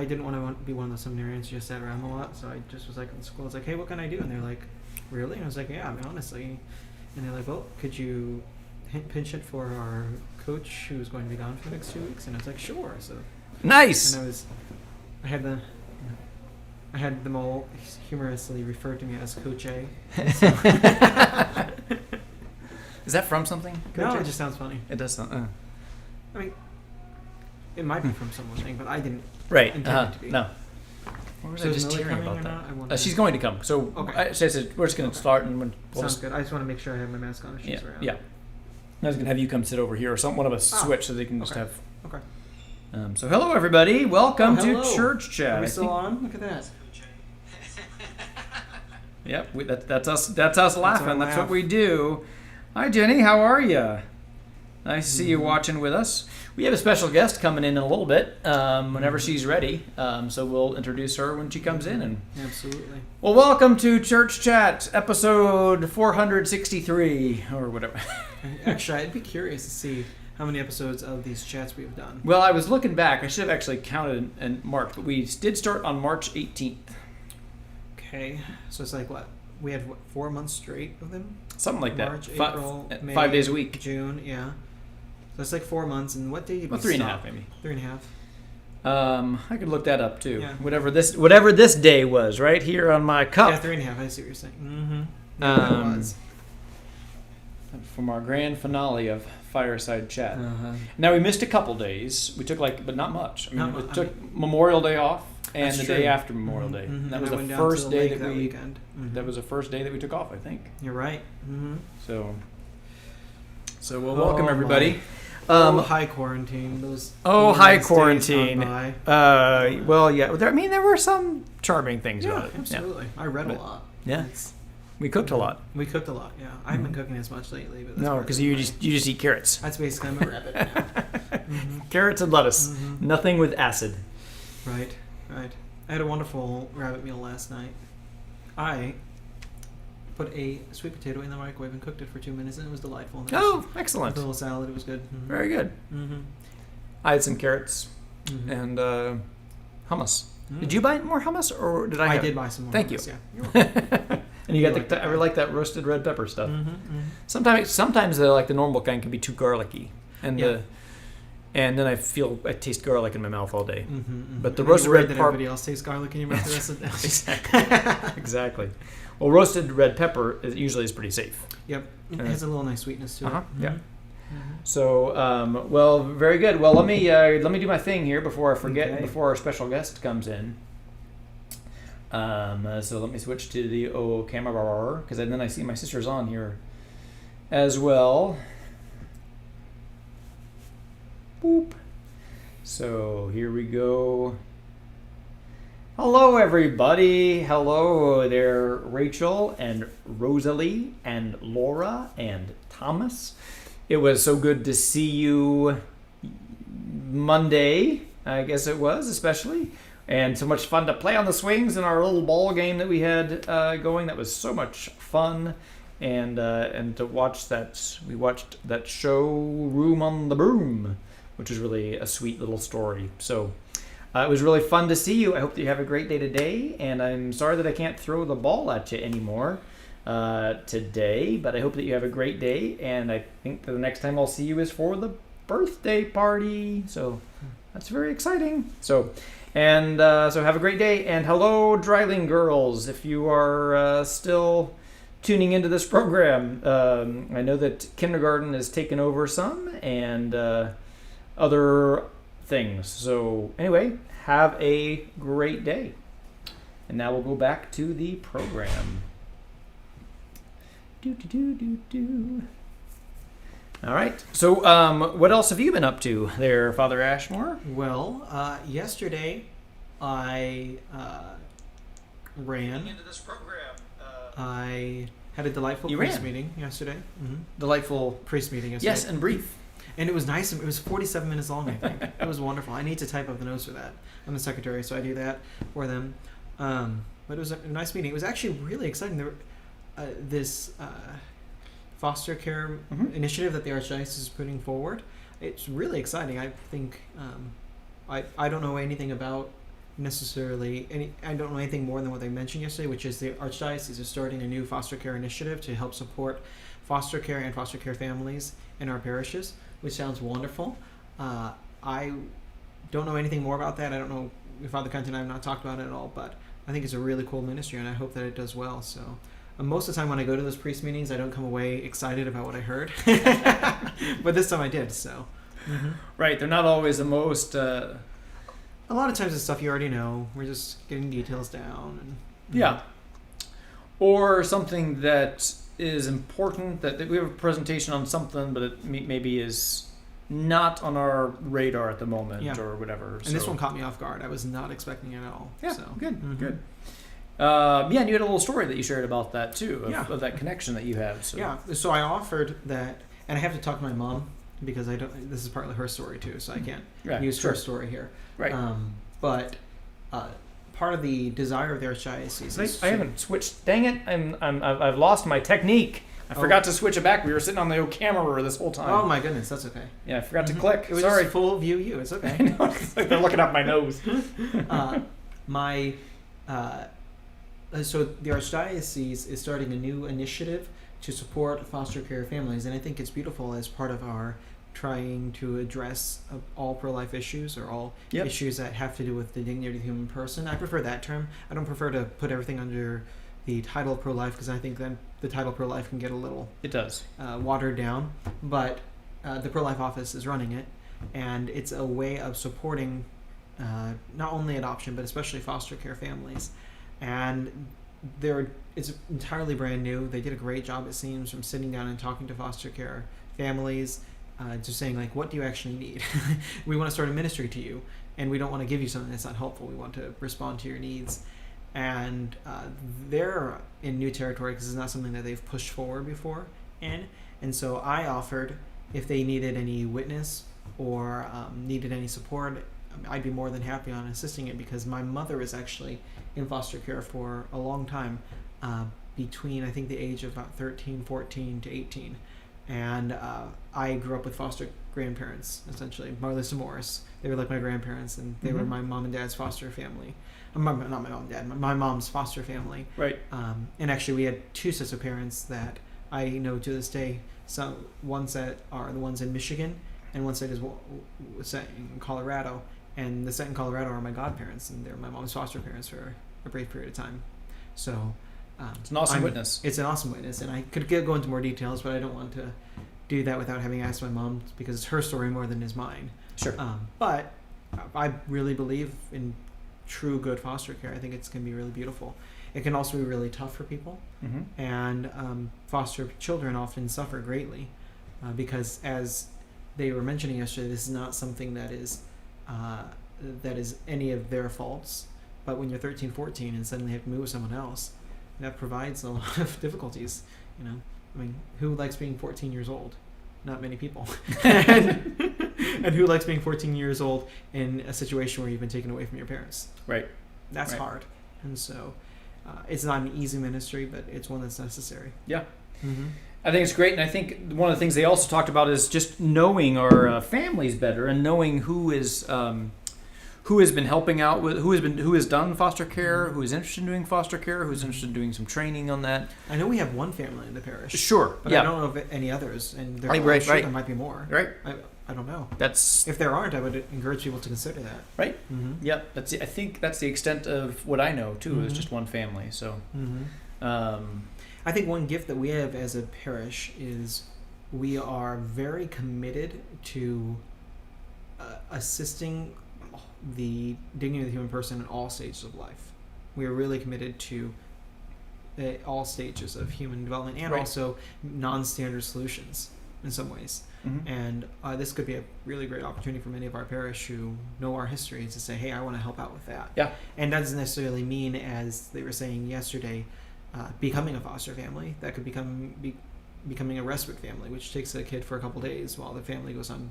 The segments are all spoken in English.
didn't want to be one of those seminarians who just sat around a lot, so I just was like in school. I was like, hey, what can I do? And they're like, really? And I was like, yeah, I mean, honestly. And they're like, well, could you pinch it for our coach who's going to be gone for the next 2 weeks? And I was like, sure. So Nice. and I had them all humorously refer to me as Coach A. So Is that from something? no, Coach? it just sounds funny. It does sound. I mean, it might be from someone, but I didn't. Right. intend it to be. No. What was So I is just Millie hearing coming about or not? I that? wonder. She's going to come. So Okay. we're just going to start and we'll Sounds just, good. I just want to make sure I have my mask on if she's yeah, around. yeah. I was going to have you come sit over here or something. One of us switch so they can just okay. have. Okay. So hello everybody. Welcome hello. to Church Chat. Are we I still think- on? Look at that. Yep, that's us. That's us laughing. our That's laugh. what we do. Hi Jenny, how are you? Nice to see you Mm-hmm. watching with us. We have a special guest coming in a little bit. Whenever she's ready, so we'll introduce her when she comes in. And Absolutely. well, welcome to Church Chat, episode 463 or whatever. Actually, I'd be curious to see how many episodes of these chats we've done. Well, I was looking back. I should have actually counted and marked, but we did start on March 18th, Okay. So it's like what? We had 4 months straight of them? something like that. March, Fi- April, May, 5 days a week. June, yeah. So it's like 4 months. And what day did Well, we 3.5 stop? maybe. 3.5. I could look that up too. Yeah. Whatever this day was, right here on my cup. Yeah, 3.5. I see what you're saying. Mm-hmm. Yeah, Um, that was. From our grand finale of Fireside Chat. Uh-huh. Now we missed a couple days. We took but not much. I mean, Not we mu- I took Memorial Day off and That's the true. day after Memorial Day. Mhm. That And was I the went down to first the day lake that we. weekend. Mhm. That was the first day that we took off, I think. You're right. Mm-hmm. So we'll welcome Oh, everybody. High quarantine. Those. High United States gone quarantine. by. Well, yeah. There were some charming things Yeah, about it. absolutely. I read a But- lot. Yeah. It's- We cooked a lot. We cooked a lot. Yeah, I haven't been cooking as much lately. But that's No, part of because the you point. just eat carrots. That's basically I'm a rabbit now. Carrots and lettuce. Mhm. Nothing with acid. Right. I had a wonderful rabbit meal last night. I put a sweet potato in the microwave and cooked it for 2 minutes, and it was delightful. And Oh, with excellent. a little salad, it was good. Mhm. Very good. Mhm. I had some carrots Mhm. and hummus. Mm. Did you buy more hummus, or did I? I have did buy some more. Thank hummus, you. Yeah. You're welcome. And you You got like the. that. I really like that roasted red pepper stuff. Mhm, mhm. Sometimes the normal kind can be too garlicky, and Yeah. and then I taste garlic in my mouth all day. Mhm, mhm. But the And roasted you're worried red that par- everybody else tastes garlic in your mouth the rest of the day. Exactly. Well, roasted red pepper usually is pretty safe. Yep. It has a little nice sweetness to Uh-huh, it. yeah. Mhm. So, well, very good. Well, let me do my thing here before I forget. Okay. Before our special guest comes in. So let me switch to the camera because then I see my sister's on here as well. Boop. So here we go. Hello, everybody. Hello there, Rachel and Rosalie and Laura and Thomas. It was so good to see you Monday, I guess it was, especially. And so much fun to play on the swings in our little ball game that we had going. That was so much fun. And to watch that, we watched that show, Room on the Broom, which is really a sweet little story. So it was really fun to see you. I hope that you have a great day today. And I'm sorry that I can't throw the ball at you anymore today, but I hope that you have a great day. And I think that the next time I'll see you is for the birthday party. So that's very exciting. So have a great day. And hello, Dryling girls. If you are still tuning into this program, I know that kindergarten has taken over some and other things. So anyway, have a great day. And now we'll go back to the program. All right. So what else have you been up to there, Father Ashmore? Well, yesterday I ran. Into this program. I had a delightful You priest ran? meeting yesterday. Mm-hmm. Delightful. Priest meeting yesterday. Yes, and brief. And it was nice. It was 47 minutes long, I think. It was wonderful. I need to type up the notes for that. I'm the secretary, so I do that for them. But it was a nice meeting. It was actually really exciting. There were, this foster care initiative that the Archdiocese is putting forward. It's really exciting. I think I don't know anything about necessarily I don't know anything more than what they mentioned yesterday, which is the Archdiocese is starting a new foster care initiative to help support foster care and foster care families in our parishes, which sounds wonderful. I don't know anything more about that. I don't know if Father Quentin and I have not talked about it at all, but I think it's a really cool ministry, and I hope that it does well. So most of the time when I go to those priest meetings, I don't come away excited about what I heard, but this time I did. So Right, they're not always the most. A lot of times it's stuff you already know. We're just getting details down. And Yeah. Or something that is important, that we have a presentation on something, but it maybe is not on our radar at the moment, Yeah. or whatever. And this one caught me off guard. I was not expecting it at all. Yeah, So. good, Mhm. good. Yeah, and you had a little story that you shared about that too, Yeah. of that connection that you have. So. Yeah, so I offered that, and I have to talk to my mom because I don't. This is partly her story too, so I can't Right, use sure. her story here. Right. But part of the desire of the Archdiocese is I haven't switched. Dang it! I've lost my technique. I forgot to switch it back. We were sitting on the old camera this whole time. Oh my goodness, that's okay. Yeah, I forgot to click. It was Sorry. just full view you. It's I okay. know. It's like they're looking up my nose. So the Archdiocese is starting a new initiative to support foster care families, and I think it's beautiful as part of our trying to address all pro-life issues or all Yep. issues that have to do with the dignity of the human person. I prefer that term. I don't prefer to put everything under the title of pro-life because I think then the title pro-life can get a little It does. watered down. But the pro-life office is running it, and it's a way of supporting not only adoption but especially foster care families. And it's entirely brand new. They did a great job, it seems, from sitting down and talking to foster care families, just saying, like, what do you actually need? We want to start a ministry to you, and we don't want to give you something that's not helpful. We want to respond to your needs. And they're in new territory because it's not something that they've pushed forward before in. And so I offered if they needed any witness or needed any support, I'd be more than happy on assisting it because my mother is actually in foster care for a long time, between I think the age of about 13, 14 to 18. And I grew up with foster grandparents, essentially, Marlis and Morris. They were like my grandparents, and they were my mom and dad's foster family. Not my mom and dad, my mom's foster family. Right. And actually we had two sets of parents that I know to this day. Some one set are the ones in Michigan, and one set is set in Colorado. And the set in Colorado are my godparents, and they're my mom's foster parents for a brief period of time. So It's an awesome witness. It's an awesome witness, and I could go into more details, but I don't want to do that without having asked my mom because it's her story more than is mine. Sure. But I really believe in true good foster care. I think it's going to be really beautiful. It can also be really tough for people, and foster children often suffer greatly because, as they were mentioning yesterday, this is not something that is any of their faults. But when you're 13, 14 and suddenly have to move with someone else, that provides a lot of difficulties. You know, I mean, who likes being 14 years old? Not many people. And who likes being 14 years old in a situation where you've been taken away from your parents? Right. That's Right. hard. And so it's not an easy ministry, but it's one that's necessary. Yeah. Mm-hmm. I think it's great, and I think one of the things they also talked about is just knowing our families better and knowing who has been helping out with, who has done foster care, who is interested in doing foster care, who's interested in doing some training on that. I know we have one family in the parish. Sure, But yeah. I don't know of any others, and Right, I'm sure right. there might be more. Right. I don't know. That's If there aren't, I would encourage people to consider that. right. Mm-hmm. Yep. I think that's the extent of what I know too. Is Mhm. just one family. So. Mm-hmm. I think one gift that we have as a parish is we are very committed to assisting the dignity of the human person in all stages of life. We are really committed to all stages of human development and Right. also non-standard solutions in some ways. Mhm. And this could be a really great opportunity for many of our parish who know our history to say, hey, I want to help out with that. Yeah. And that doesn't necessarily mean, as they were saying yesterday, becoming a foster family. That could becoming a respite family, which takes a kid for a couple days while the family goes on,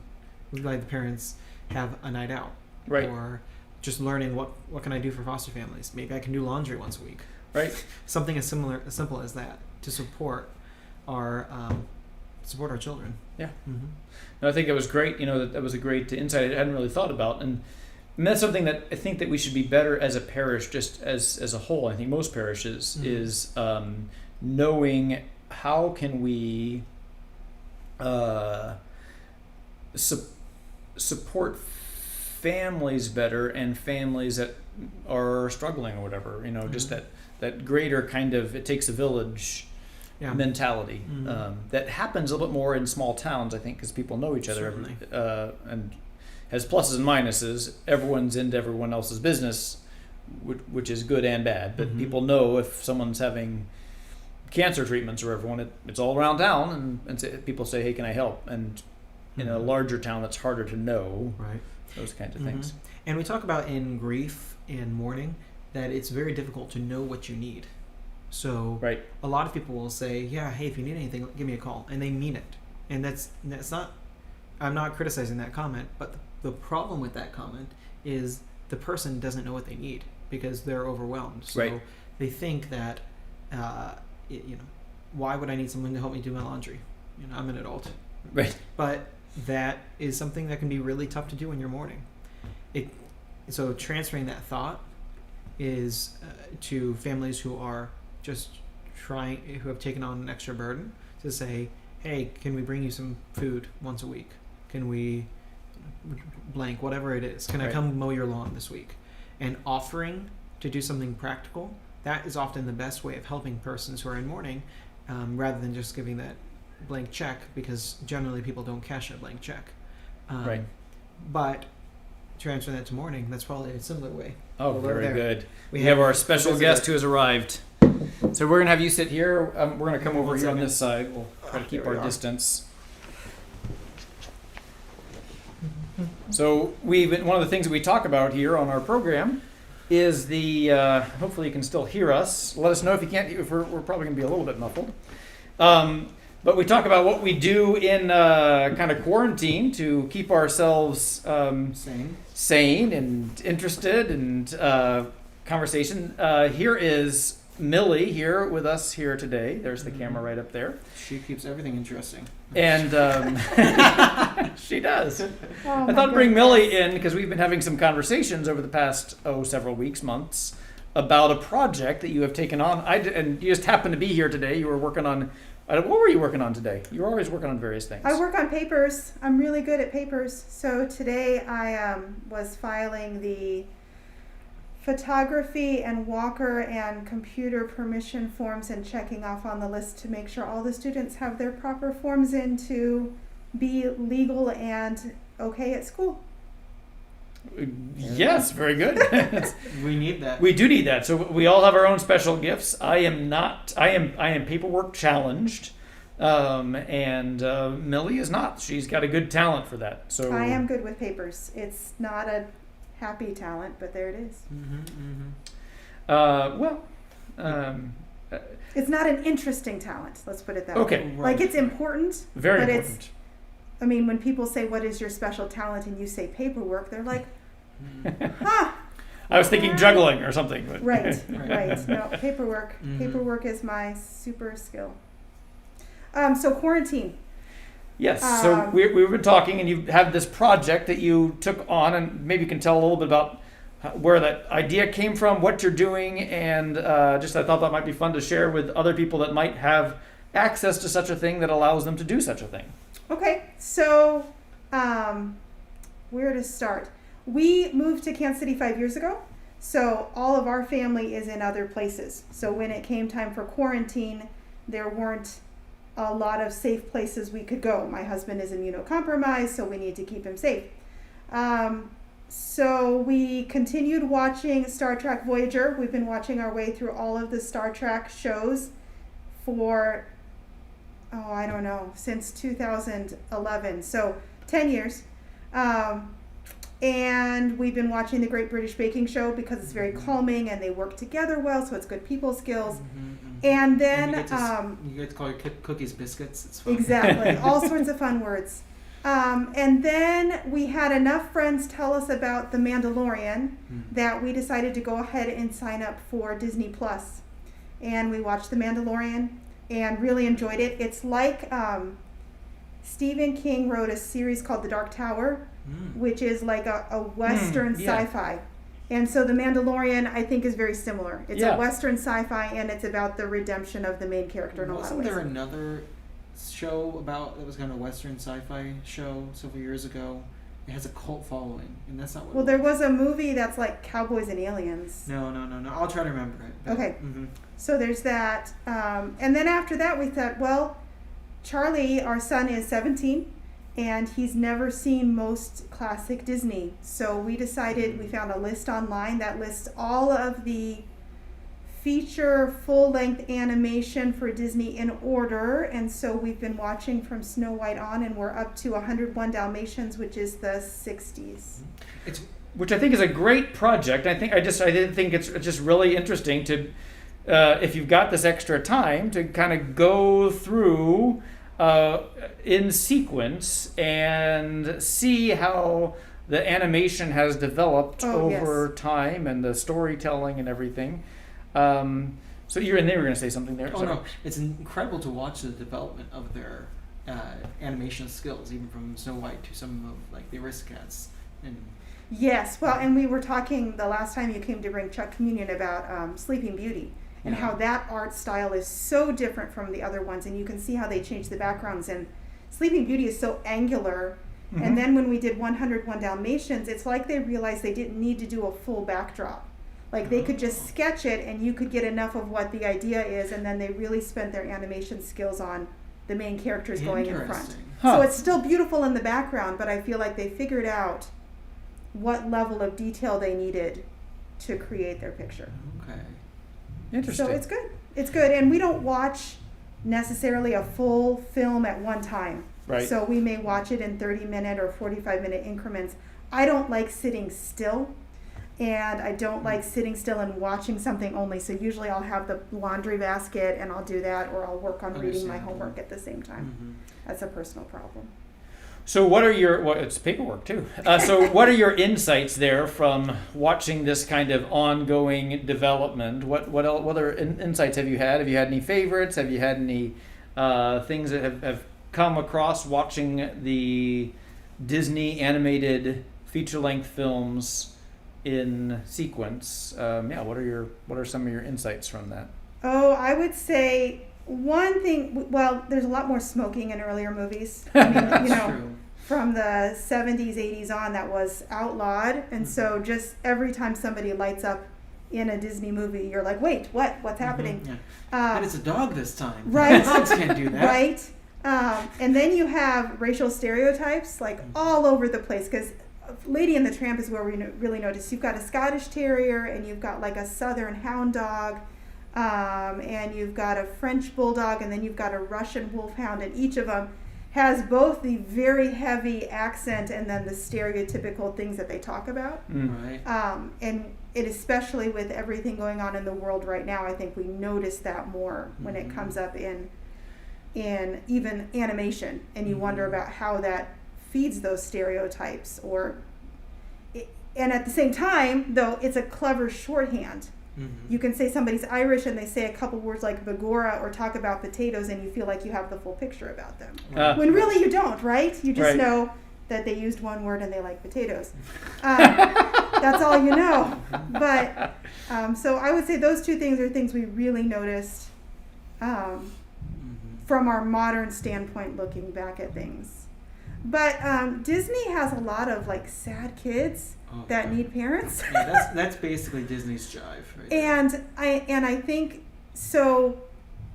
like the parents have a night out. Right. Or just learning what can I do for foster families. Maybe I can do laundry once a week. Right. Something as simple as that to support our children. Yeah. Mm-hmm. And I think it was great. You know, that was a great insight I hadn't really thought about. And And that's something that I think that we should be better as a parish, just as a whole. I think most parishes is knowing how can we support families better, and families that are struggling or whatever. Just that greater kind of, it takes a village mentality that happens a little bit more in small towns, I think, because people know each other and has pluses and minuses. Everyone's into everyone else's business, which is good and bad. But people know if someone's having cancer treatments or everyone, it's all around town, and people say, "Hey, can I help?" And in a larger town, that's harder to know. Right. Those kinds of things. And we talk about in grief and mourning that it's very difficult to know what you need. So a lot of people will say, "Yeah, hey, if you need anything, give me a call," and they mean it. And that's not. I'm not criticizing that comment, but the problem with that comment is the person doesn't know what they need because they're overwhelmed. So they think that, why would I need someone to help me do my laundry? I'm an adult. Right. But that is something that can be really tough to do when you're mourning. So transferring that thought is to families who are just who have taken on an extra burden, to say, hey, can we bring you some food once a week? Can we blank, whatever it is? Can I come mow your lawn this week? And offering to do something practical, that is often the best way of helping persons who are in mourning, rather than just giving that blank check, because generally people don't cash a blank check. But transferring that to mourning, that's probably a similar way. Oh, very good. We have our special guest who has arrived. So we're going to have you sit here. We're going to come over here on this side. We'll try to keep our distance. So one of the things that we talk about here on our program is the, hopefully you can still hear us. Let us know if you can't, if we're probably going to be a little bit muffled. But we talk about what we do in kind of quarantine to keep ourselves sane and interested, and conversation. Here is Millie here with us here today. There's the camera right up there. She keeps everything interesting. And she does. I thought I'd bring Millie in because we've been having some conversations over the past, several weeks, months, about a project that you have taken on. And you just happened to be here today. You were working on, what were you working on today? You were always working on various things. I work on papers. I'm really good at papers. So today I was filing the photography and walker and computer permission forms and checking off on the list to make sure all the students have their proper forms in to be legal and okay at school. Yes, very good. We need that. We do need that. So we all have our own special gifts. I am paperwork challenged. And Millie is not. She's got a good talent for that. So I am good with papers. It's not a happy talent, but there it is. It's not an interesting talent. Let's put it that way. Okay. Like, it's important. Very but important. I mean, when people say, what is your special talent? And you say paperwork, they're like, huh. I was thinking juggling or something. But Right. No, paperwork. Paperwork is my super skill. So quarantine. Yes. So we've been talking, and you have this project that you took on, and maybe you can tell a little bit about where that idea came from, what you're doing, and just I thought that might be fun to share with other people that might have access to such a thing that allows them to do such a thing. Okay. So where to start? We moved to Kansas City 5 years ago, so all of our family is in other places. So when it came time for quarantine, there weren't a lot of safe places we could go. My husband is immunocompromised, so we need to keep him safe. So we continued watching Star Trek Voyager. We've been watching our way through all of the Star Trek shows for, I don't know, since 2011. So 10 years. And we've been watching the Great British Baking Show because it's very calming and they work together well, so it's good people skills. And then you get to call your cookies biscuits. It's fun. Exactly, all sorts of fun words. And then we had enough friends tell us about The Mandalorian that we decided to go ahead and sign up for Disney Plus. And we watched The Mandalorian and really enjoyed it. It's like Stephen King wrote a series called The Dark Tower, which is like a Western yeah. sci-fi. And so The Mandalorian, I think, is very similar. It's Yeah. a Western sci-fi, and it's about the redemption of the main character in a lot of Wasn't ways. there another show about that was kind of a Western sci-fi show several years ago? It has a cult following, and that's not what. Well, it there was a movie that's like Cowboys and Aliens. No. I'll try to remember it. but- Okay. Mhm. So there's that. And then after that, we thought, well, Charlie, our son, is 17, and he's never seen most classic Disney. So we decided, we found a list online that lists all of the feature full-length animation for Disney in order. And so we've been watching from Snow White on, and we're up to 101 Dalmatians, which is the 60s. Which I think is a great project. I think I think it's just really interesting to, if you've got this extra time, to kind of go through in sequence and see how the animation has developed over time and the storytelling and everything. So you were going to say something there. Oh Sorry. no, it's incredible to watch the development of their animation skills, even from Snow White to some of like the Aristocats. And Yes, well, and we were talking the last time you came to bring Chuck Communion about Sleeping Beauty and Yeah. how that art style is so different from the other ones, and you can see how they changed the backgrounds. And Sleeping Beauty is so angular, and then when we did 101 Dalmatians, it's like they realized they didn't need to do a full backdrop. Like they could just sketch it, and you could get enough of what the idea is, and then they really spent their animation skills on the main characters going in front. Interesting. So it's still beautiful in the background, but I feel like they figured out what level of detail they needed to create their picture. Okay. Interesting. So it's good. It's good. And we don't watch necessarily a full film at one time. Right. So we may watch it in 30-minute or 45-minute increments. I don't like sitting still. And I don't like sitting still and watching something only. So usually I'll have the laundry basket and I'll do that, or I'll work on reading my Understandable. homework at the same time. Mhm. That's a personal problem. So what are your, well, it's paperwork too. So what are your insights there from watching this kind of ongoing development? What other insights have you had? Have you had any favorites? Have you had any things that have come across watching the Disney animated feature-length films in sequence? What are some of your insights from that? Oh, I would say one thing, well, there's a lot more smoking in earlier movies. I mean, That's you know, true. from the 70s, 80s on, that was outlawed. And so just every time somebody lights up in a Disney movie, you're like, wait, what's happening? Yeah. And it's a dog this time. Right. Dogs can't do that. Right. And then you have racial stereotypes like all over the place, because Lady and the Tramp is where we really notice. You've got a Scottish Terrier, and you've got like a Southern Hound Dog, and you've got a French Bulldog, and then you've got a Russian Wolfhound, and each of them has both the very heavy accent and then the stereotypical things that they talk about. Right. And it, especially with everything going on in the world right now, I think we notice that more when it comes up in even animation, and you wonder about how that feeds those stereotypes, and at the same time, though, it's a clever shorthand. You can say somebody's Irish and they say a couple words like begorra or talk about potatoes, and you feel like you have the full picture about them. When really you don't, right? You just Right. know that they used one word and they like potatoes. That's all you know. But so I would say those two things are things we really noticed from our modern standpoint, looking back at things. But Disney has a lot of like sad kids that need parents. Yeah, that's basically Disney's jive, right? there. And I think so.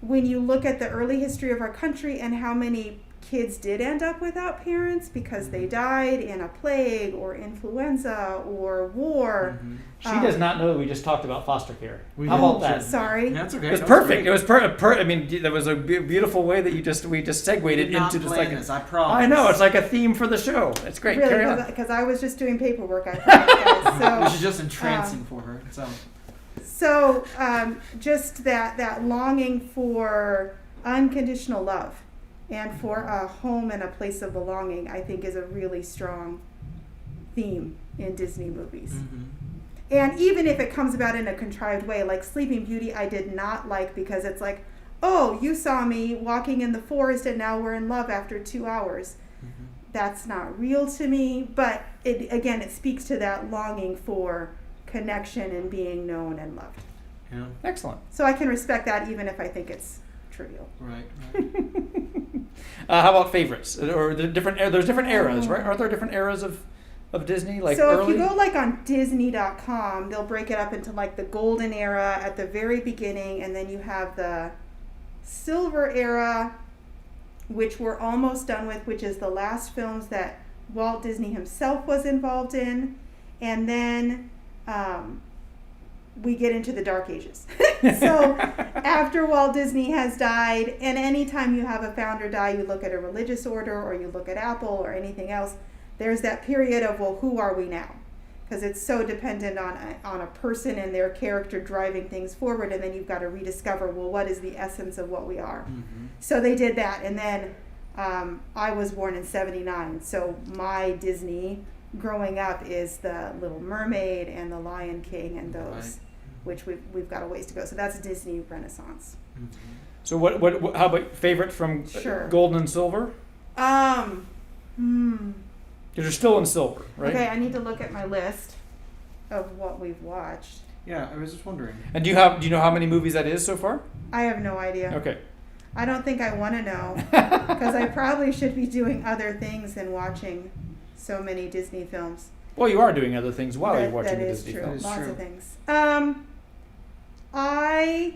When you look at the early history of our country and how many kids did end up without parents because they died in a plague or influenza or war. She does not know that we just talked about foster care. We How about did. that? Sorry. That's okay. It was That perfect. great. It was I mean, there was a beautiful way that we just segued We it did not into just plan like this, I promise. I know, it's like a theme for the show. It's great. Carry Really, on. because I was just doing paperwork. I thought, guys. This is just entrancing for her. So just that longing for unconditional love and for a home and a place of belonging, I think, is a really strong theme in Disney movies. And even if it comes about in a contrived way, like Sleeping Beauty, I did not like, because it's like, oh, you saw me walking in the forest and now we're in love after 2 hours. that's not real to me. But it speaks to that longing for connection and being known and loved. Yeah. Excellent. So I can respect that even if I think it's trivial. Right. How about favorites? Or there's different eras, right? Are there different eras of Disney? Like so early? if you go like on Disney.com, they'll break it up into like the golden era at the very beginning, and then you have the silver era, which we're almost done with, which is the last films that Walt Disney himself was involved in, and then we get into the Dark Ages. So after Walt Disney has died, and anytime you have a founder die, you look at a religious order or you look at Apple or anything else, there's that period of, well, who are we now? Because it's so dependent on a person and their character driving things forward, and then you've got to rediscover, well, what is the essence of what we are? Mm-hmm. So they did that, and then I was born in '79, so my Disney growing up is the Little Mermaid and the Lion King and those, Right. which we've got a ways to go. So that's Disney Renaissance. Mm-hmm. So what how about favorite from Sure. Golden and Silver? Because you're still in silver, right? Okay, I need to look at my list of what we've watched. Yeah, I was just wondering. And do you know how many movies that is so far? I have no idea. Okay. I don't think I want to know because I probably should be doing other things than watching so many Disney films. Well, you are doing other things while you're watching that the is Disney true. films. Lots true. of things. I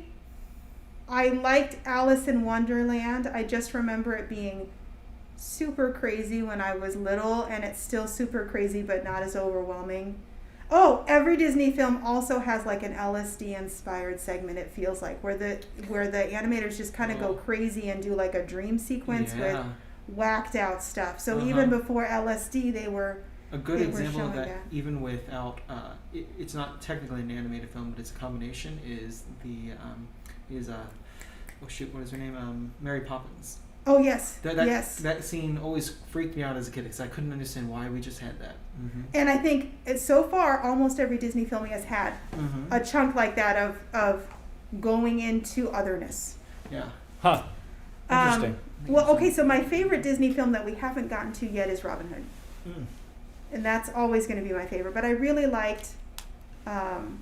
liked Alice in Wonderland. I just remember it being super crazy when I was little, and it's still super crazy, but not as overwhelming. Oh, every Disney film also has like an LSD inspired segment, it feels like, where the animators just kind of go crazy and do like a dream sequence with whacked out stuff. So even before LSD, they were a good they were example of showing that, that. even without it's not technically an animated film, but it's a combination. Is what is her name? Mary Poppins. Oh yes, That scene always freaked me out as a kid because I couldn't understand why we just had that. Mm-hmm. And I think so far almost every Disney film has had Mm-hmm. a chunk like that of going into otherness. Yeah. Huh. Interesting. Well, okay, so my favorite Disney film that we haven't gotten to yet is Robin Hood. Mm. And that's always going to be my favorite. But I really liked the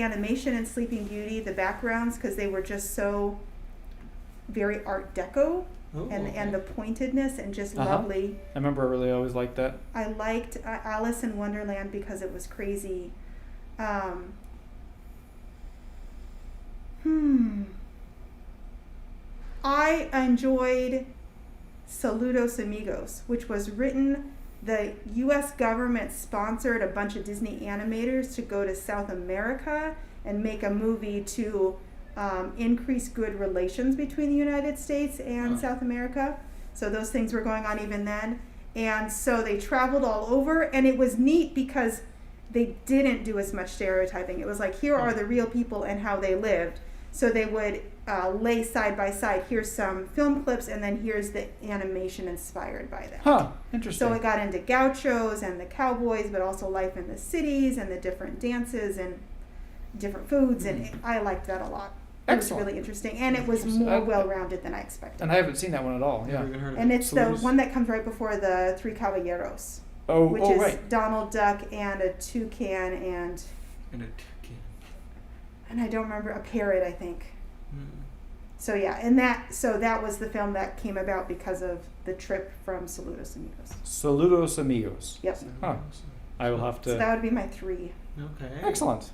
animation in Sleeping Beauty, the backgrounds, because they were just so very Art Deco, Oh, and the pointedness and just Uh-huh. lovely. I remember I really always liked that. I liked Alice in Wonderland because it was crazy. I enjoyed Saludos Amigos, which was written, the U.S. government sponsored a bunch of Disney animators to go to South America and make a movie to increase good relations between the United States and South America. So those things were going on even then. And so they traveled all over, and it was neat because they didn't do as much stereotyping. It was like, here are the real people and how they lived. So they would lay side by side, here's some film clips, and then here's the animation inspired by that. Huh. Interesting. So it got into gauchos and the cowboys, but also life in the cities and the different dances and different foods, and I liked that a lot. Excellent. It was really interesting, and it was more well-rounded than I expected. And I haven't seen that one at all. Yeah. Never even heard of And it. it's the one that comes right before the Three Caballeros, which is right. Donald Duck and a toucan And a and I don't remember, a parrot, I think. Mm. So yeah, and that was the film that came about because of the trip from Saludos Amigos. Saludos Amigos. Yep. Huh. I will have So to. that would be my 3. Okay. Excellent.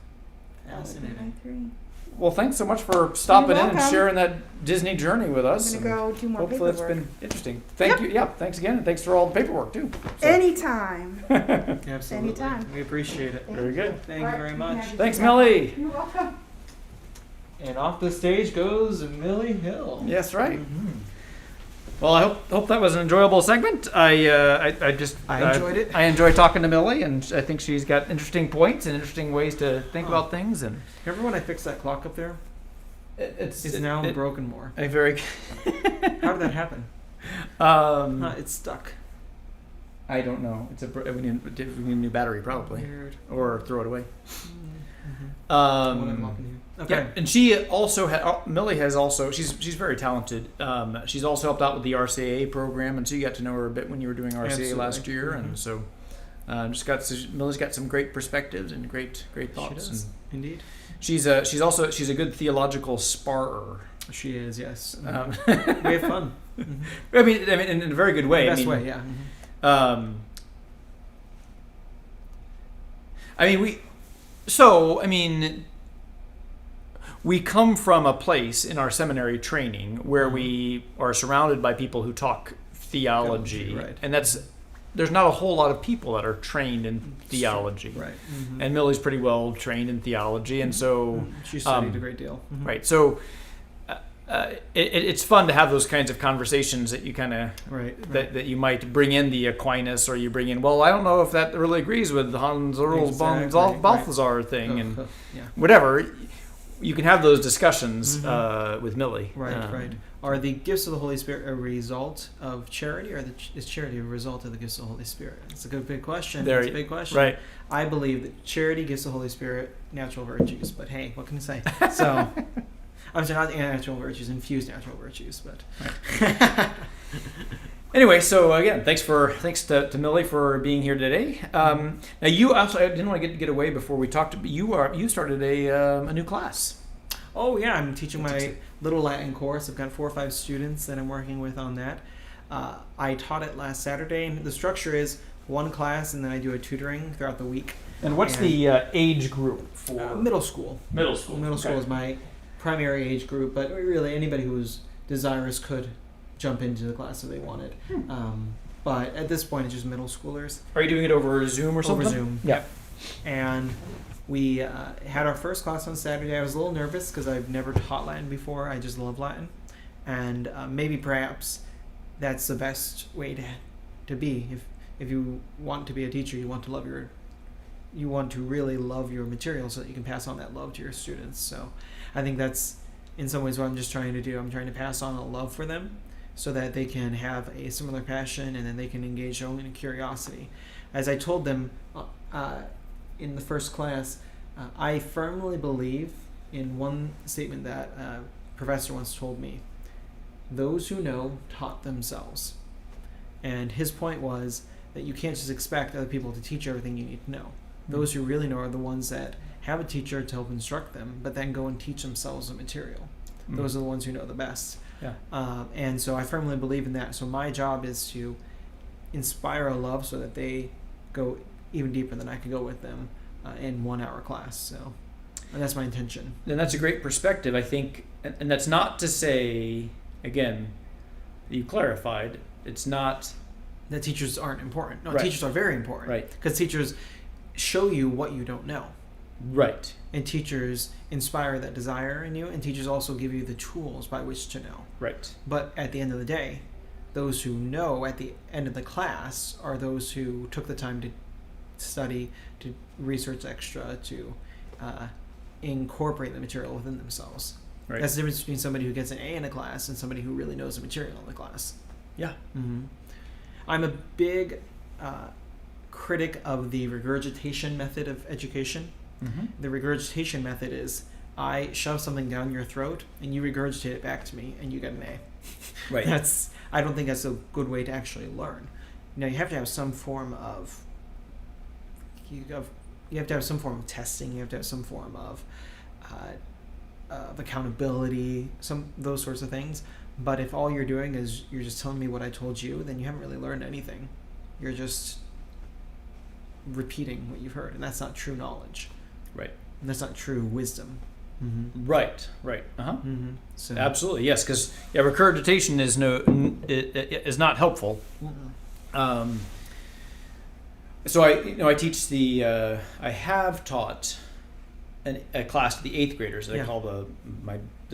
That would be Fascinating. my 3. Well, thanks so much for stopping in and welcome. sharing that Disney journey with us. I'm gonna and go do more Hopefully paperwork. it's been interesting. Thank you. Yeah, thanks again, and thanks for all the paperwork too. So- Anytime. Absolutely. Anytime. We appreciate it. Very good. Thank you very much. Thanks, Millie. You're welcome. And off the stage goes Millie Hill. Yes, right. Mhm. Well, I hope that was an enjoyable segment. I enjoyed it. I enjoy talking to Millie, and I think she's got interesting points and interesting ways to think about things. And Remember when I fixed that clock up there? it's It's now broken more. a very. How did that happen? It's stuck. I don't know. We need a new battery probably, Weird. or throw it away. What I'm Um, walking here. Okay. Yeah, and she also Millie has also she's very talented. She's also helped out with the RCAA program, and so you got to know her a bit when you were doing RCAA Absolutely. last year, and so Millie's got some great perspectives and great thoughts. She does. And Indeed. she's a good theological sparrer. She is, yes. We We have fun. I mean, in a very good way. Best I mean, way, yeah. We come from a place in our seminary training where we are surrounded by people who talk theology, Right. and there's not a whole lot of people that are trained in theology. Right. And Millie's pretty well trained in theology, and so She studied a great deal. right. So it's fun to have those kinds of conversations that you kind of Right. that you might bring in the Aquinas, or you bring in, well, I don't know if that really agrees with Hans Urs von Exactly, Balthasar thing, and yeah. whatever. You can have those discussions with Millie. Right, right. Are the gifts of the Holy Spirit a result of charity, or is charity a result of the gifts of the Holy Spirit? It's a good big question. It's a big question. Right. I believe that charity gives the Holy Spirit natural virtues, but hey, what can I say? So, I'm sorry, not natural virtues, infused natural virtues, but. Anyway, so again, thanks to Millie for being here today. Now you also, I didn't want to get away before we talked. You started a new class. Oh yeah, I'm teaching my little Latin course. I've got 4 or 5 students that I'm working with on that. I taught it last Saturday, and the structure is one class, and then I do a tutoring throughout the week. And what's the age group for Middle school? Middle school. Middle school is my primary age group, but really anybody who's desirous could jump into the class if they wanted. But at this point, it's just middle schoolers. Are you doing it over Zoom or something? Over Zoom. Yeah. And we had our first class on Saturday. I was a little nervous because I've never taught Latin before. I just love Latin. And maybe perhaps that's the best way to be. If you want to be a teacher, you want to really love your material so that you can pass on that love to your students. So I think that's in some ways what I'm just trying to do. I'm trying to pass on a love for them so that they can have a similar passion, and then they can engage only in curiosity. As I told them in the first class, I firmly believe in one statement that a professor once told me: those who know taught themselves. And his point was that you can't just expect other people to teach everything you need to know. Those who really know are the ones that have a teacher to help instruct them, but then go and teach themselves the material. Those are the ones who know the best. Yeah. And so I firmly believe in that. So my job is to inspire a love so that they go even deeper than I could go with them in 1 hour class. So, and that's my intention. And that's a great perspective, I think. And that's not to say, again, you clarified, it's not that teachers aren't important. No, right. Teachers are very important. Right. Because teachers show you what you don't know. Right. And teachers inspire that desire in you, and teachers also give you the tools by which to know. Right. But at the end of the day, those who know at the end of the class are those who took the time to study, to research extra, to incorporate the material within themselves. Right. That's the difference between somebody who gets an A in a class and somebody who really knows the material in the class. Yeah. Mm-hmm. I'm a big critic of the regurgitation method of education. Mm-hmm. The regurgitation method is I shove something down your throat and you regurgitate it back to me and you get an A. Right. I don't think that's a good way to actually learn. Now you have to have some form of you have to have some form of testing. You have to have some form of accountability, those sorts of things. But if all you're doing is you're just telling me what I told you, then you haven't really learned anything. You're just repeating what you've heard, and that's not true knowledge. Right. And that's not true wisdom. Mm-hmm. Right. Right. Uh-huh. Mm-hmm. So, Absolutely. Yes, because regurgitation is not helpful. So I teach I have taught a class to the 8th graders that I call the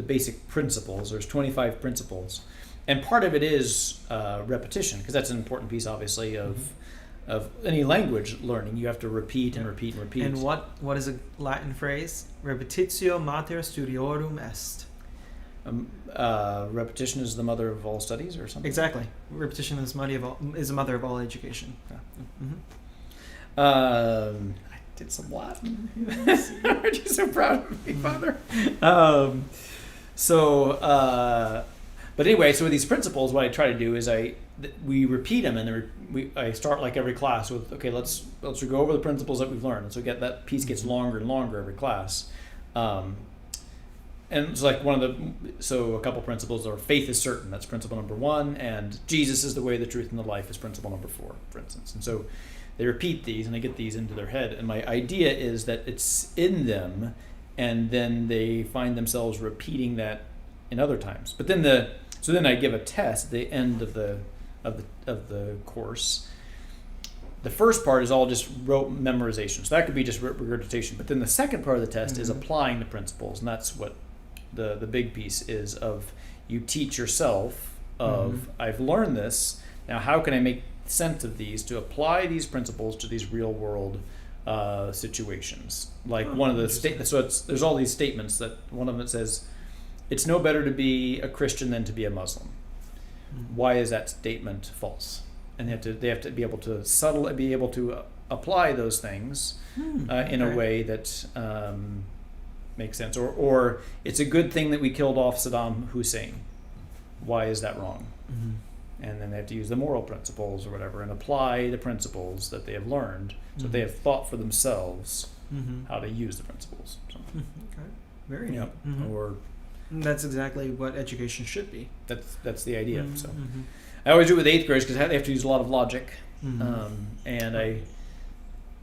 basic principles. There's 25 principles, and part of it is repetition, because that's an important piece, obviously, of any language learning. You have to repeat and repeat and repeat. And what is a Latin phrase? Repetitio mater studiorum est. Repetition is the mother of all studies, or something. Exactly. Repetition is the mother of all education. Yeah. Mm-hmm. did some Latin. Aren't you so proud of me, Father? But anyway, so with these principles, what I try to do is we repeat them, and I start like every class with, okay, let's go over the principles that we've learned. And so that piece gets longer and longer every class. And it's like a couple principles are faith is certain. That's principle number 1, and Jesus is the way, the truth, and the life is principle number 4, for instance. And so they repeat these, and they get these into their head. And my idea is that it's in them, and then they find themselves repeating that in other times. But then then I give a test at the end of the course. The first part is all just rote memorization, so that could be just regurgitation. But then the second part of the test is applying the principles, and that's what the big piece is. Of you teach yourself of I've learned this, now how can I make sense of these to apply these principles to these real world situations? Like one of the statements. So there's all these statements that one of them says, it's no better to be a Christian than to be a Muslim. Why is that statement false? And they have to be able to be able to apply those things in a way that makes sense. Or it's a good thing that we killed off Saddam Hussein. Why is that wrong? And then they have to use the moral principles or whatever and apply the principles that they have learned, so they have thought for themselves how to use the principles. So. Okay. Very neat. Or that's exactly what education should be. That's the idea. So I always do it with 8th graders because they have to use a lot of logic, and I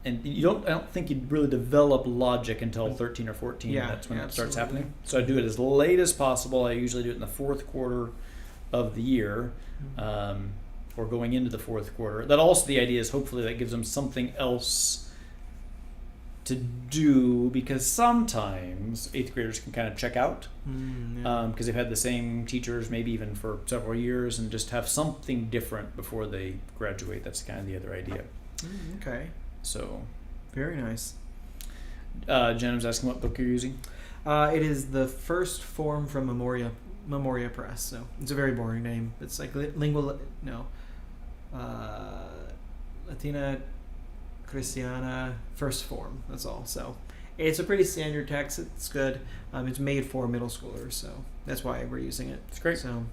don't think you really develop logic until 13 or 14. Yeah, that's when it starts absolutely. happening. So I do it as late as possible. I usually do it in the 4th quarter of the year, or going into the 4th quarter. That also, the idea is hopefully that gives them something else to do, because sometimes 8th graders can kind of check out because they've had the same teachers maybe even for several years and just have something different before they graduate. That's kind of the other idea. Okay. So very nice. Jen was asking what book you're using. It is the first form from Memoria Press. So it's a very boring name. It's like Latina Christiana first form. That's all. So it's a pretty standard text. It's good. It's made for middle schoolers, so that's why we're using it. It's great. So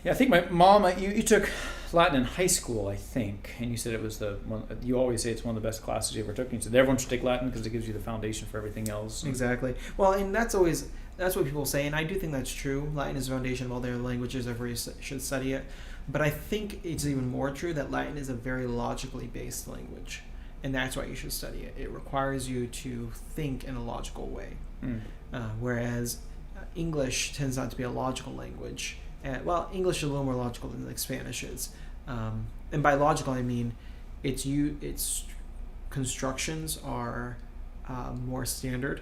yeah, I think my mom. You took Latin in high school, I think, and you said it was the one. You always say it's one of the best classes you ever took. And you said everyone should take Latin because it gives you the foundation for everything else. Exactly. Well, and that's what people say, and I do think that's true. Latin is the foundation of all the other languages. Everybody should study it. But I think it's even more true that Latin is a very logically based language, and that's why you should study it. It requires you to think in a logical way, whereas English tends not to be a logical language. English is a little more logical than like Spanish is, and by logical I mean its constructions are more standard,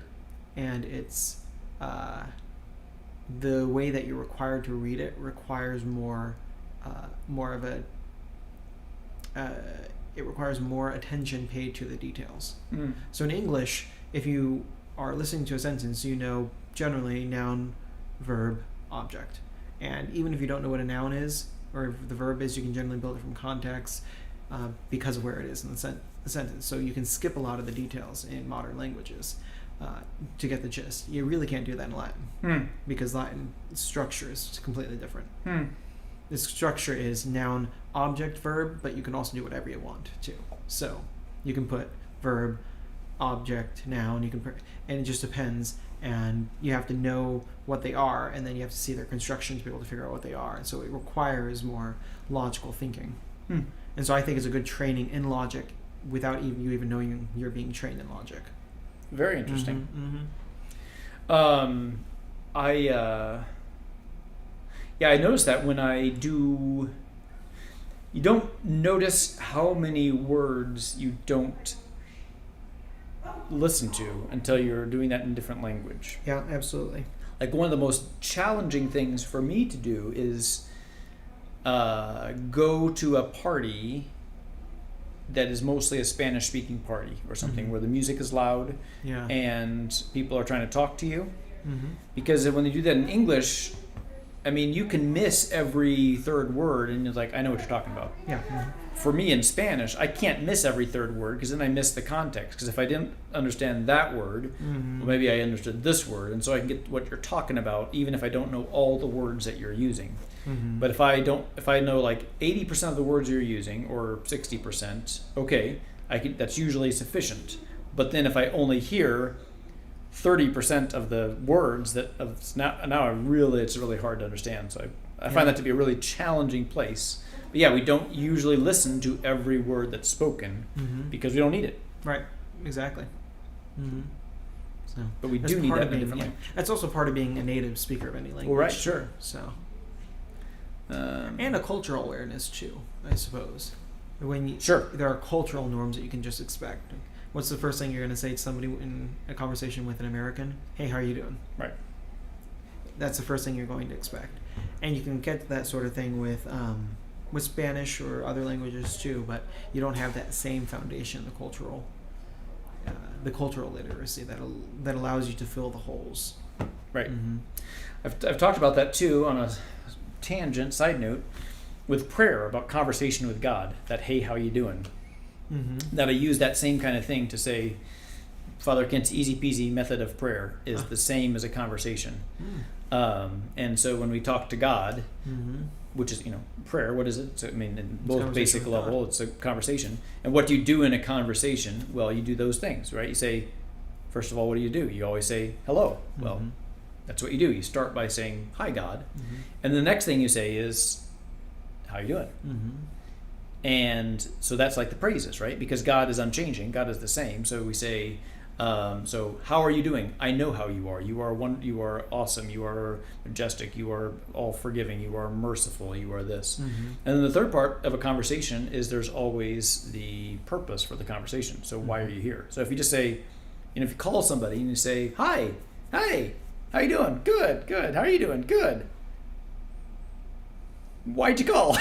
and it's the way that you're required to read it requires more of a it requires more attention paid to the details. So in English, if you are listening to a sentence, you know generally noun, verb, object. And even if you don't know what a noun is or if the verb is, you can generally build it from context because of where it is in the sentence. So you can skip a lot of the details in modern languages to get the gist. You really can't do that in Latin because Latin structure is completely different. The structure is noun, object, verb, but you can also do whatever you want to. So you can put verb, object, noun, and it just depends, and you have to know what they are, and then you have to see their construction to be able to figure out what they are. And so it requires more logical thinking. And so I think it's a good training in logic without you even knowing you're being trained in logic. Very interesting. I noticed that when I do, you don't notice how many words you don't listen to until you're doing that in a different language. Yeah, absolutely. Like one of the most challenging things for me to do is go to a party that is mostly a Spanish-speaking party or something where the music is loud and people are trying to talk to you. Because when they do that in English, I mean, you can miss every third word and it's like, I know what you're talking about. for me in Spanish, I can't miss every third word because then I miss the context. Because if I didn't understand that word, well, maybe I understood this word, and so I can get what you're talking about, even if I don't know all the words that you're using. But if I know like 80% of the words you're using, or 60%, okay, that's usually sufficient. But then if I only hear 30% of the words, now it's really hard to understand. So I find that to be a really challenging place. But yeah, we don't usually listen to every word that's spoken because we don't need it. Right. Exactly. So, but we do need that in a different language. That's also part of being a native speaker of any language. Well, right, sure. So, and a cultural awareness too, I suppose. There are cultural norms that you can just expect. What's the first thing you're going to say to somebody in a conversation with an American? Hey, how are you doing? Right. That's the first thing you're going to expect, and you can get that sort of thing with Spanish or other languages too. But you don't have that same foundation, the cultural literacy that allows you to fill the holes. Right. I've talked about that too on a tangent side note with prayer, about conversation with God. That hey, how you doing? That I use that same kind of thing to say Father Kent's easy peasy method of prayer is the same as a conversation. And so when we talk to God, which is, prayer, what is it? So, in both basic level, it's a conversation. And what do you do in a conversation? Well, you do those things, right? You say, first of all, what do? You always say hello. Well, that's what you do. You start by saying, hi, God. And the next thing you say is, how you doing? And so that's like the praises, right? Because God is unchanging. God is the same. So we say, so how are you doing? I know how you are. You are awesome. You are majestic. You are all forgiving. You are merciful. You are this. And then the third part of a conversation is there's always the purpose for the conversation. So why are you here? So if you just say, if you call somebody and you say, hi, hey, how you doing? Good. How are you doing? Good. Why'd you call?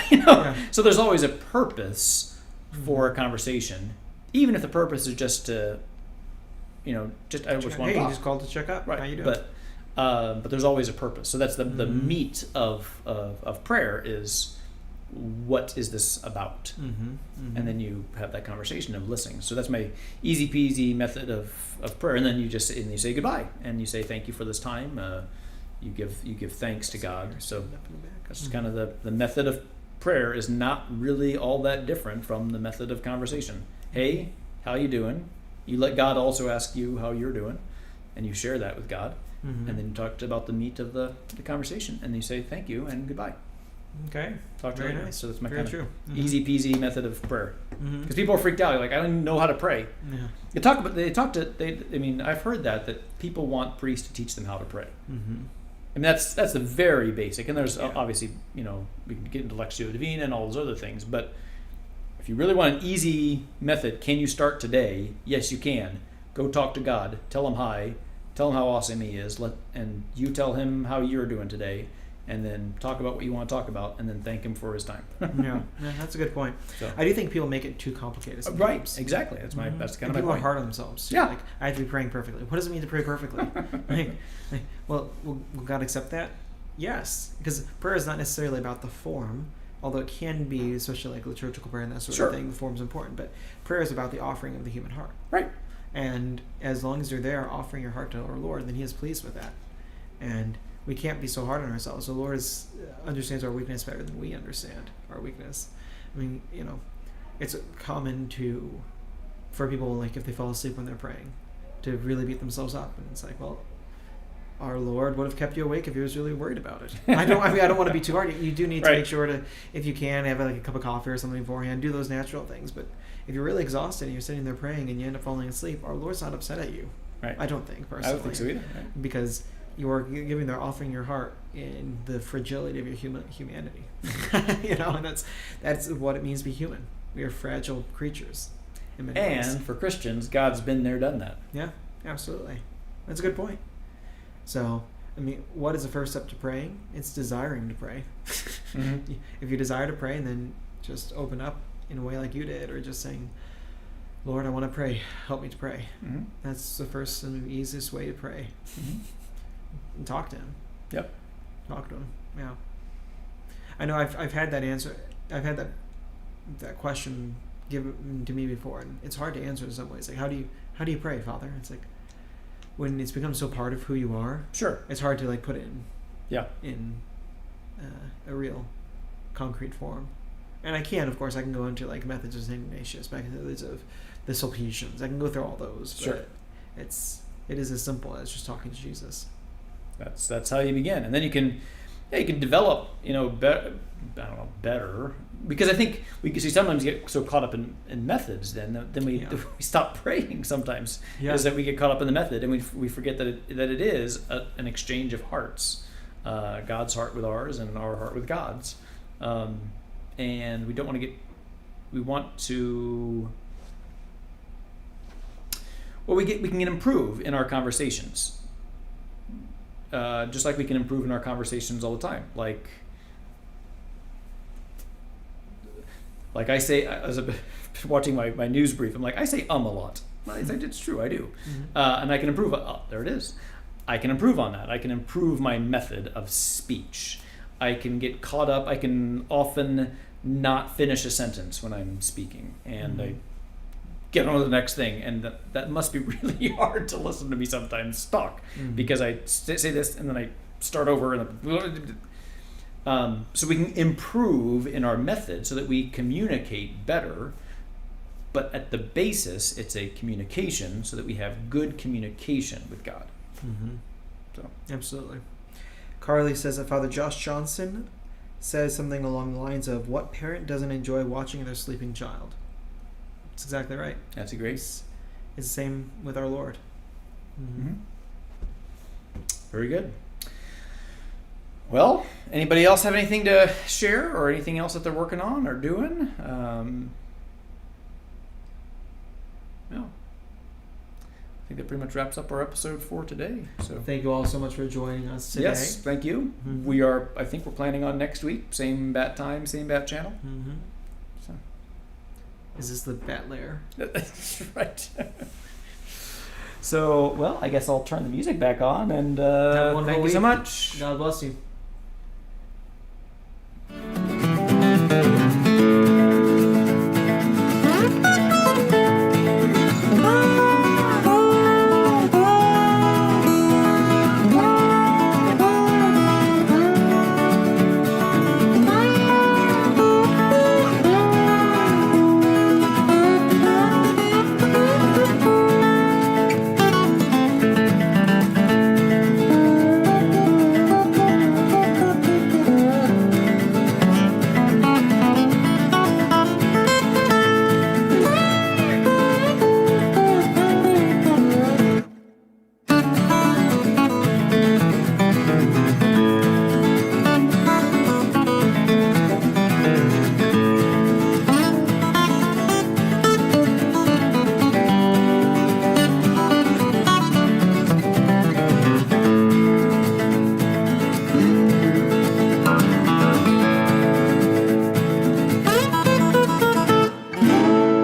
So there's always a purpose for a conversation, even if the purpose is just to, just I just want to talk. You just called to check up. Right. How you doing? But there's always a purpose. So that's the meat of prayer is, what is this about? And then you have that conversation of listening. So that's my easy peasy method of prayer. And then you say goodbye and you say thank you for this time. You give thanks to God. So that's kind of the method of prayer is not really all that different from the method of conversation. Hey, how you doing? You let God also ask you how you're doing, and you share that with God. And then you talk about the meat of the conversation, and you say thank you and goodbye. Okay. Talk to Very you. nice. So that's my Very kind true. of easy peasy method of prayer. Because people are freaked out. They're like, I don't even know how to pray. Yeah. I've heard that people want priests to teach them how to pray. That's the very basic, and there's obviously, we can get into Lectio Divina and all those other things, but if you really want an easy method, can you start today? Yes, you can. Go talk to God, tell him hi, tell him how awesome he is, and you tell him how you're doing today, and then talk about what you want to talk about, and then thank him for his time. yeah, that's a good point. So, I do think people make it too complicated sometimes. Right, exactly. That's kind and of my people point. are hard on themselves. Too. Yeah. Like, I have to be praying perfectly. What does it mean to pray perfectly? Will God accept that? Yes, because prayer is not necessarily about the form, although it can be, especially like liturgical prayer and that sort of thing. The form's important, but prayer is about the offering of the human heart. Right. And as long as you're there offering your heart to our Lord, then He is pleased with that. And we can't be so hard on ourselves. The Lord understands our weakness better than we understand our weakness. It's common for people, like if they fall asleep when they're praying, to really beat themselves up. And it's like, well, our Lord would have kept you awake if He was really worried about it. I don't want to be too hard. You do need to make sure to, if you can, have like a cup of coffee or something beforehand. Do those natural things. But if you're really exhausted and you're sitting there praying and you end up falling asleep, our Lord's not upset at you. Right. I don't think, personally. I don't think so either. Right. Because you are offering your heart in the fragility of your humanity. And that's what it means to be human. We are fragile creatures. In many ways. For Christians, God's been there, done that. Yeah, absolutely. That's a good point. So, what is the first step to praying? It's desiring to pray. If you desire to pray, then just open up in a way like you did, or just saying, Lord, I want to pray. Help me to pray. That's the first and easiest way to pray. And talk to Him. Yep. Talk to Him. Yeah. I know I've had that answer. I've had that that question given to me before, and it's hard to answer in some ways. Like, how do you pray, Father? It's like when it's become so part of who you are, Sure. it's hard to like put it in a real concrete form. And I can, of course, I can go into like methods of St. Ignatius, methods of the Sulpicians. I can go through all those. But Sure. it is as simple as just talking to Jesus. That's how you begin, and then you can develop, better, because I think we sometimes get so caught up in methods then we stop praying sometimes. Is that we get caught up in the method and we forget that it is an exchange of hearts, God's heart with ours and our heart with God's, and we don't want to get, we want to, well, we can improve in our conversations. Just like we can improve in our conversations all the time. Like I say, as I was watching my news brief, I'm like, I say a lot. Well, it's true, I do. Mm-hmm. And I can improve. There it is. I can improve on that. I can improve my method of speech. I can get caught up. I can often not finish a sentence when I'm speaking. And I get on to the next thing, and that must be really hard to listen to me sometimes talk, because I say this and then I start over, and so we can improve in our method so that we communicate better, but at the basis it's a communication so that we have good communication with God. So Absolutely. Carly says that Father Josh Johnson says something along the lines of, what parent doesn't enjoy watching their sleeping child? That's exactly right. that's a great. It's the same with our Lord. Very good. Well, anybody else have anything to share or anything else that they're working on or doing? No. I think that pretty much wraps up our episode for today. So Thank you all so much for joining us today. yes, thank you. I think we're planning on next week, same bat time, same bat channel. So Is this the bat layer? that's right. So, well, I guess I'll turn the music back on, and Have a wonderful thank you so week. much. God bless you.